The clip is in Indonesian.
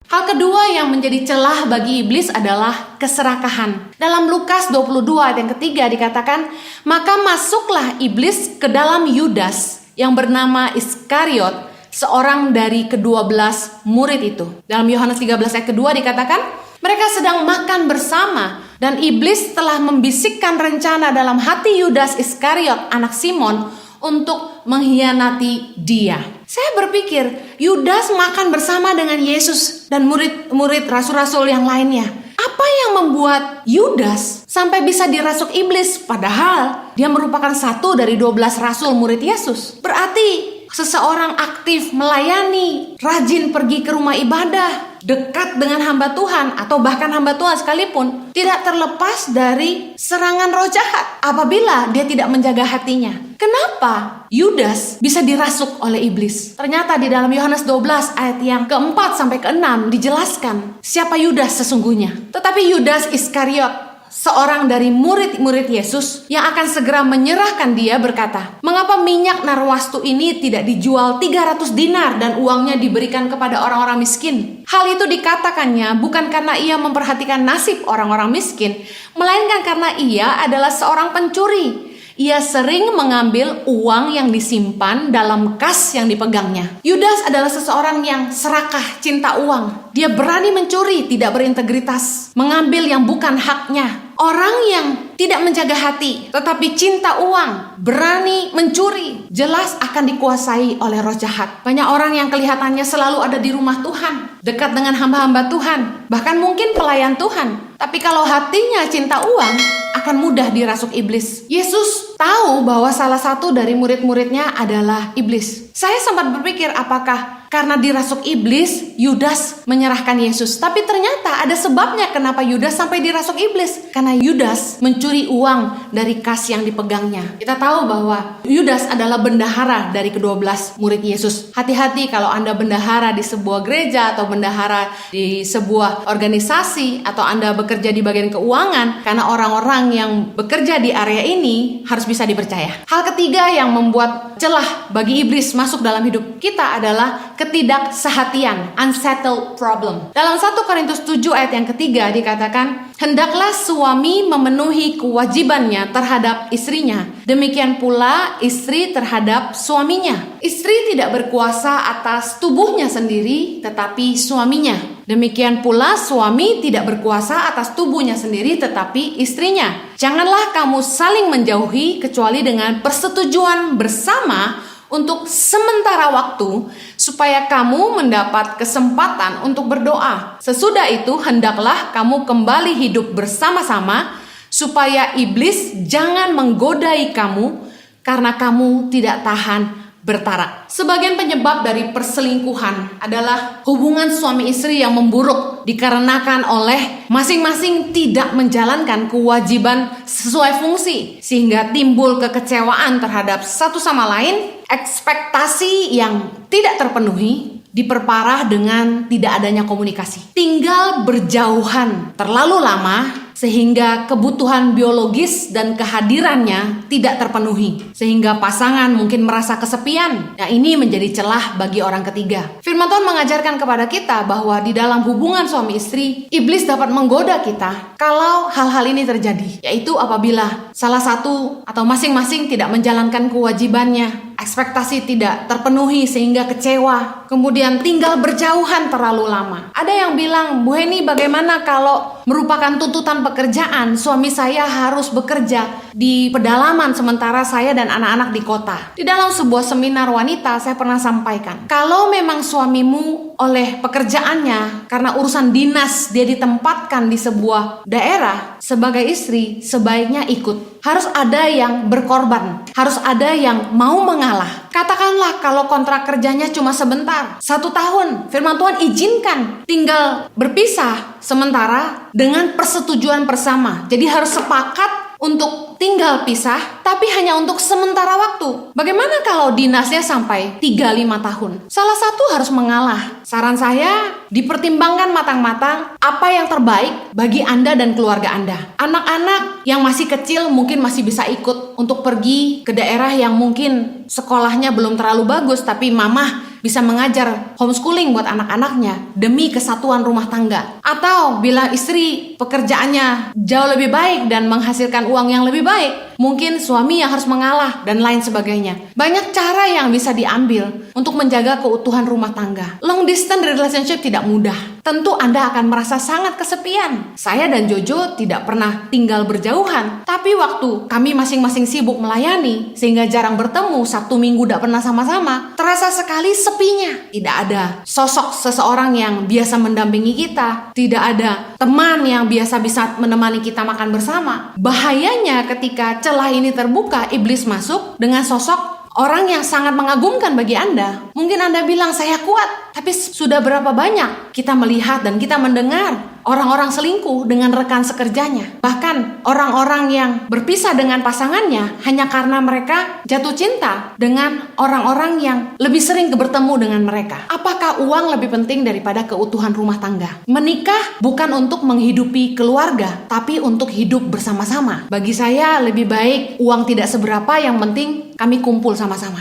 Hal kedua yang menjadi celah bagi iblis adalah keserakahan. Dalam Lukas 22 ayat yang ketiga dikatakan, maka masuklah iblis ke dalam Yudas yang bernama Iskariot, seorang dari ke-12 murid itu. Dalam Yohanes 13 ayat kedua dikatakan, mereka sedang makan bersama dan iblis telah membisikkan rencana dalam hati Yudas Iskariot, anak Simon, untuk mengkhianati dia. Saya berpikir Yudas makan bersama dengan Yesus dan murid-murid rasul-rasul yang lainnya. Apa yang membuat Yudas sampai bisa dirasuk iblis padahal dia merupakan satu dari 12 rasul murid Yesus? Berarti seseorang aktif melayani, rajin pergi ke rumah ibadah, dekat dengan hamba Tuhan atau bahkan hamba Tuhan sekalipun tidak terlepas dari serangan roh jahat apabila dia tidak menjaga hatinya. Kenapa Yudas bisa dirasuk oleh iblis? Ternyata di dalam Yohanes 12 ayat yang keempat sampai ke-6 dijelaskan siapa Yudas sesungguhnya. Tetapi Yudas Iskariot, seorang dari murid-murid Yesus yang akan segera menyerahkan dia, berkata, mengapa minyak narwastu ini tidak dijual 300 dinar dan uangnya diberikan kepada orang-orang miskin? Hal itu dikatakannya bukan karena ia memperhatikan nasib orang-orang miskin, melainkan karena ia adalah seorang pencuri. Ia sering mengambil uang yang disimpan dalam kas yang dipegangnya. Yudas adalah seseorang yang serakah, cinta uang. Dia berani mencuri, tidak berintegritas, mengambil yang bukan haknya. Orang yang tidak menjaga hati, tetapi cinta uang, berani mencuri, jelas akan dikuasai oleh roh jahat. Banyak orang yang kelihatannya selalu ada di rumah Tuhan, dekat dengan hamba-hamba Tuhan, bahkan mungkin pelayan Tuhan. Tapi kalau hatinya cinta uang, akan mudah dirasuk iblis. Yesus tahu bahwa salah satu dari murid-muridnya adalah iblis. Saya sempat berpikir apakah karena dirasuk iblis, Yudas menyerahkan Yesus. Tapi ternyata ada sebabnya kenapa Yudas sampai dirasuk iblis. Karena Yudas mencuri uang dari kas yang dipegangnya. Kita tahu bahwa Yudas adalah bendahara dari ke-12 murid Yesus. Hati-hati kalau Anda bendahara di sebuah gereja atau bendahara di sebuah organisasi atau Anda bekerja di bagian keuangan. Karena orang-orang yang bekerja di area ini harus bisa dipercaya. Hal ketiga yang membuat celah bagi iblis masuk dalam hidup kita adalah ketidaksehatian, unsettled problem. Dalam 1 Korintus 7 ayat yang ketiga dikatakan, hendaklah suami memenuhi kewajibannya terhadap istrinya, demikian pula istri terhadap suaminya. Istri tidak berkuasa atas tubuhnya sendiri, tetapi suaminya. Demikian pula suami tidak berkuasa atas tubuhnya sendiri, tetapi istrinya. Janganlah kamu saling menjauhi kecuali dengan persetujuan bersama untuk sementara waktu, supaya kamu mendapat kesempatan untuk berdoa. Sesudah itu hendaklah kamu kembali hidup bersama-sama, supaya iblis jangan menggodai kamu, karena kamu tidak tahan bertarak. Sebagian penyebab dari perselingkuhan adalah hubungan suami istri yang memburuk dikarenakan oleh masing-masing tidak menjalankan kewajiban sesuai fungsi, sehingga timbul kekecewaan terhadap satu sama lain. Ekspektasi yang tidak terpenuhi diperparah dengan tidak adanya komunikasi. Tinggal berjauhan terlalu lama sehingga kebutuhan biologis dan kehadirannya tidak terpenuhi. Sehingga pasangan mungkin merasa kesepian. Nah, ini menjadi celah bagi orang ketiga. Firman Tuhan mengajarkan kepada kita bahwa di dalam hubungan suami istri, iblis dapat menggoda kita kalau hal-hal ini terjadi. Yaitu apabila salah satu atau masing-masing tidak menjalankan kewajibannya, ekspektasi tidak terpenuhi sehingga kecewa, kemudian tinggal berjauhan terlalu lama. Ada yang bilang, Bu Heni, bagaimana kalau merupakan tuntutan pekerjaan, suami saya harus bekerja di pedalaman sementara saya dan anak-anak di kota. Di dalam sebuah seminar wanita saya pernah sampaikan, kalau memang suamimu oleh pekerjaannya karena urusan dinas dia ditempatkan di sebuah daerah, sebagai istri sebaiknya ikut. Harus ada yang berkorban, harus ada yang mau mengalah. Katakanlah kalau kontrak kerjanya cuma sebentar, 1 tahun, firman Tuhan izinkan tinggal berpisah sementara dengan persetujuan bersama. Jadi harus sepakat untuk tinggal pisah, tapi hanya untuk sementara waktu. Bagaimana kalau dinasnya sampai 3-5 tahun? Salah satu harus mengalah. Saran saya, dipertimbangkan matang-matang apa yang terbaik bagi Anda dan keluarga Anda. Anak-anak yang masih kecil mungkin masih bisa ikut untuk pergi ke daerah yang mungkin sekolahnya belum terlalu bagus, tapi mamah bisa mengajar homeschooling buat anak-anaknya demi kesatuan rumah tangga. Atau bila istri pekerjaannya jauh lebih baik dan menghasilkan uang yang lebih baik, mungkin suami yang harus mengalah dan lain sebagainya. Banyak cara yang bisa diambil untuk menjaga keutuhan rumah tangga. Long distance relationship tidak mudah. Tentu Anda akan merasa sangat kesepian. Saya dan Jojo tidak pernah tinggal berjauhan, tapi waktu kami masing-masing sibuk melayani sehingga jarang bertemu, Sabtu Minggu tidak pernah sama-sama, terasa sekali sepinya. Tidak ada sosok seseorang yang biasa mendampingi kita, tidak ada teman yang biasa bisa menemani kita makan bersama. Bahayanya ketika celah ini terbuka, iblis masuk dengan sosok orang yang sangat mengagumkan bagi Anda. Mungkin Anda bilang, saya kuat. Tapi sudah berapa banyak kita melihat dan kita mendengar orang-orang selingkuh dengan rekan sekerjanya. Bahkan orang-orang yang berpisah dengan pasangannya hanya karena mereka jatuh cinta dengan orang-orang yang lebih sering bertemu dengan mereka. Apakah uang lebih penting daripada keutuhan rumah tangga? Menikah bukan untuk menghidupi keluarga, tapi untuk hidup bersama-sama. Bagi saya lebih baik uang tidak seberapa, yang penting kami kumpul sama-sama.